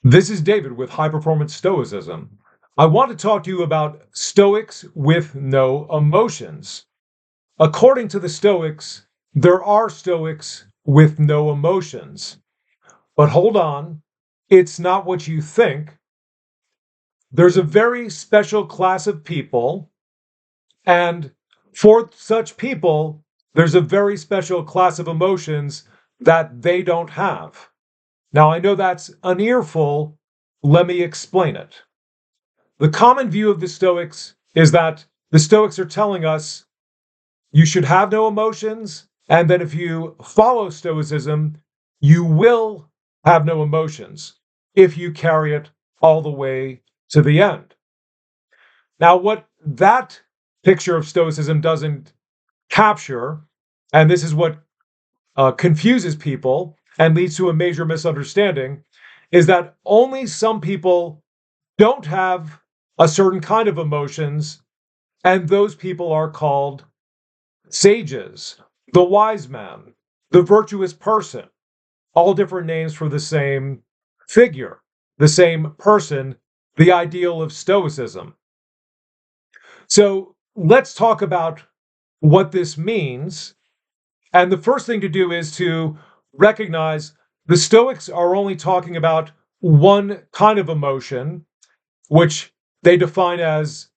This is David with High Performance Stoicism. I want to talk to you about Stoics with no emotions. According to the Stoics, there are Stoics with no emotions. But hold on, it's not what you think. There's a very special class of people, and for such people, there's a very special class of emotions that they don't have. Now, I know that's an earful. Let me explain it. The common view of the Stoics is that the Stoics are telling us you should have no emotions, and that if you follow Stoicism, you will have no emotions if you carry it all the way to the end. Now, what that picture of Stoicism doesn't capture, and this is what confuses people and leads to a major misunderstanding, is that only some people don't have a certain kind of emotions, and those people are called sages, the wise man, the virtuous person, all different names for the same figure, the same person, the ideal of Stoicism. So let's talk about what this means. And the first thing to do is to recognize the Stoics are only talking about one kind of emotion, which they define as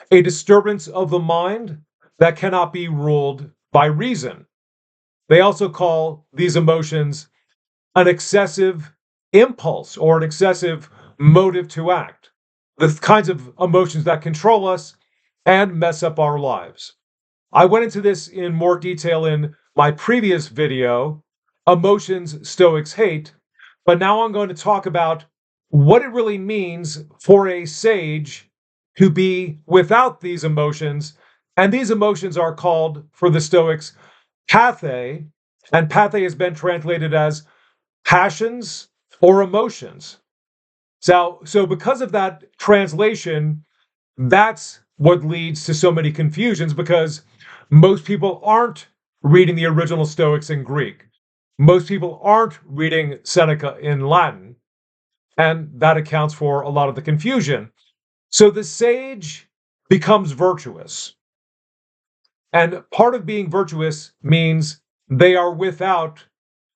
a disturbance of the mind that cannot be ruled by reason. They also call these emotions an excessive impulse or an excessive motive to act, the kinds of emotions that control us and mess up our lives. I went into this in more detail in my previous video, Emotions Stoics Hate, but now I'm going to talk about what it really means for a sage to be without these emotions. And these emotions are called, for the Stoics, pathe, and pathe has been translated as passions or emotions. So because of that translation, that's what leads to so many confusions, because most people aren't reading the original Stoics in Greek. Most people aren't reading Seneca in Latin, and that accounts for a lot of the confusion. So the sage becomes virtuous. And part of being virtuous means they are without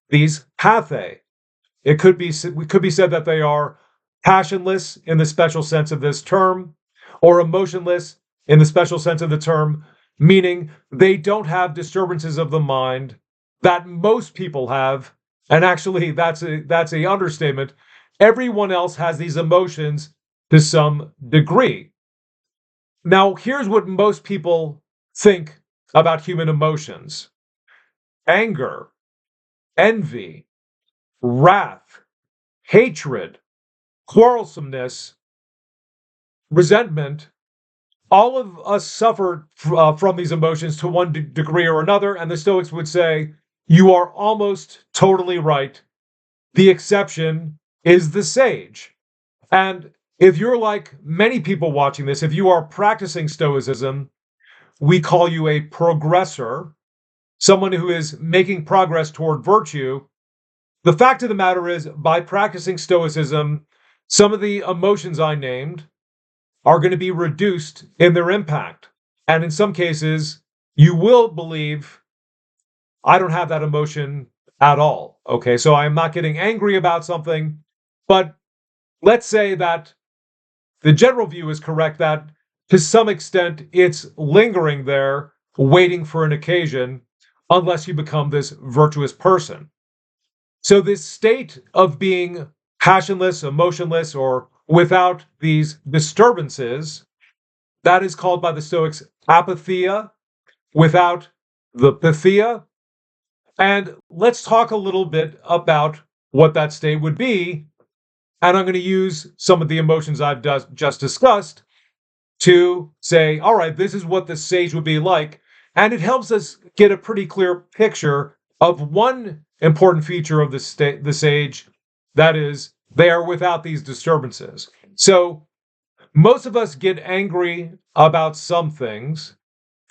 these pathe. It could be said that they are passionless in the special sense of this term, or emotionless in the special sense of the term, meaning they don't have disturbances of the mind that most people have. And actually, that's a understatement. Everyone else has these emotions to some degree. Now, here's what most people think about human emotions: anger, envy, wrath, hatred, quarrelsomeness, resentment. All of us suffer from these emotions to one degree or another, and the Stoics would say, you are almost totally right. The exception is the sage. And if you're like many people watching this, if you are practicing Stoicism, we call you a progressor, someone who is making progress toward virtue. The fact of the matter is, by practicing Stoicism, some of the emotions I named are going to be reduced in their impact. And in some cases, you will believe, I don't have that emotion at all. Okay, so I'm not getting angry about something, but let's say that the general view is correct, that to some extent it's lingering there, waiting for an occasion, unless you become this virtuous person. So, this state of being passionless, emotionless, or without these disturbances, that is called by the Stoics apatheia, without the patheia. And let's talk a little bit about what that state would be. And I'm going to use some of the emotions I've just discussed to say, all right, this is what the sage would be like. And it helps us get a pretty clear picture of one important feature of the sage, that is, they are without these disturbances. So most of us get angry about some things,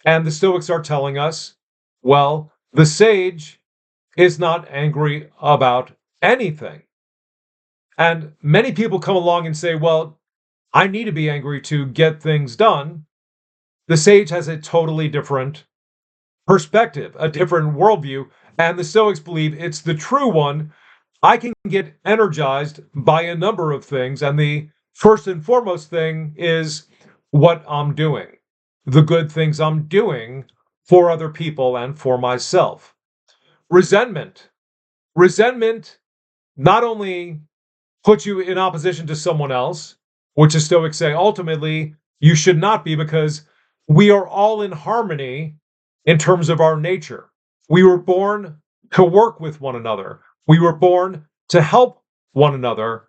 and the Stoics are telling us, well, the sage is not angry about anything. And many people come along and say, well, I need to be angry to get things done. The sage has a totally different perspective, a different worldview, and the Stoics believe it's the true one. I can get energized by a number of things, and the first and foremost thing is what I'm doing, the good things I'm doing for other people and for myself. Resentment. Resentment not only puts you in opposition to someone else, which the Stoics say ultimately you should not be, because we are all in harmony in terms of our nature. We were born to work with one another. We were born to help one another.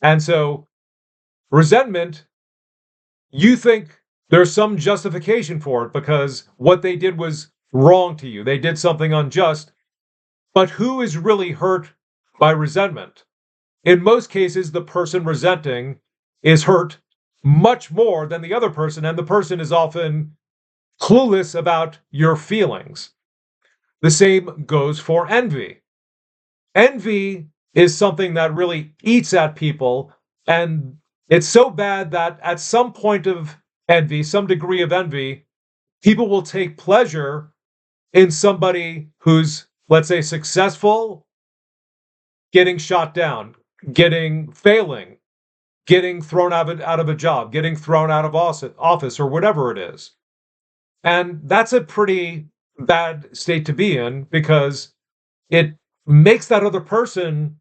And so resentment, you think there's some justification for it because what they did was wrong to you. They did something unjust. But who is really hurt by resentment? In most cases, the person resenting is hurt much more than the other person, and the person is often clueless about your feelings. The same goes for envy. Envy is something that really eats at people, and it's so bad that at some point of envy, some degree of envy, people will take pleasure in somebody who's, let's say, successful, getting shot down, failing, getting thrown out of a job, getting thrown out of office, or whatever it is. And that's a pretty bad state to be in because it makes that other person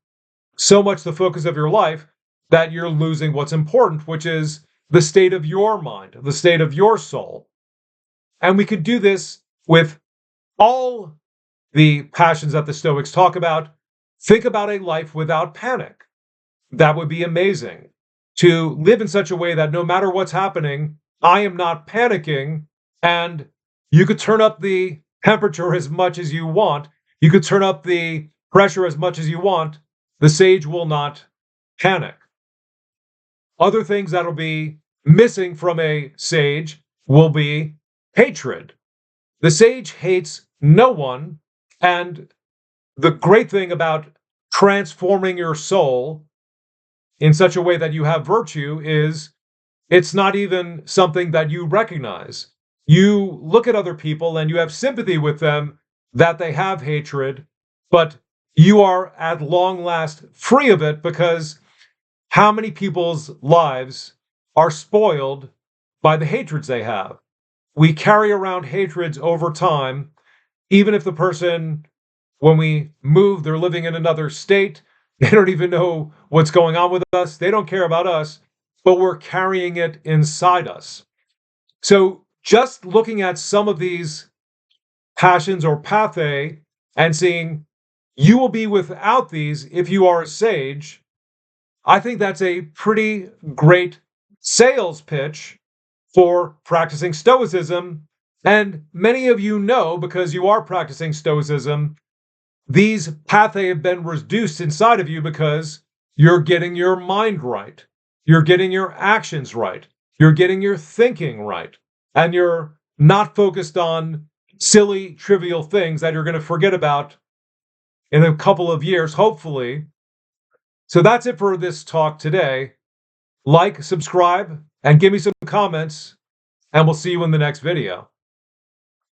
so much the focus of your life that you're losing what's important, which is the state of your mind, the state of your soul. And we could do this with all the passions that the Stoics talk about. Think about a life without panic. That would be amazing. To live in such a way that no matter what's happening, I am not panicking, and you could turn up the temperature as much as you want. You could turn up the pressure as much as you want. The sage will not panic. Other things that'll be missing from a sage will be hatred. The sage hates no one, and the great thing about transforming your soul in such a way that you have virtue is it's not even something that you recognize. You look at other people and you have sympathy with them that they have hatred, but you are at long last free of it because how many people's lives are spoiled by the hatreds they have? We carry around hatreds over time, even if the person, when we move, they're living in another state. They don't even know what's going on with us. They don't care about us, but we're carrying it inside us. So just looking at some of these passions or pathe and seeing you will be without these if you are a sage, I think that's a pretty great sales pitch for practicing Stoicism. And many of you know, because you are practicing Stoicism, these pathe have been reduced inside of you because you're getting your mind right. You're getting your actions right. You're getting your thinking right. And you're not focused on silly, trivial things that you're going to forget about in a couple of years, hopefully. So that's it for this talk today. Like, subscribe, and give me some comments, and we'll see you in the next video.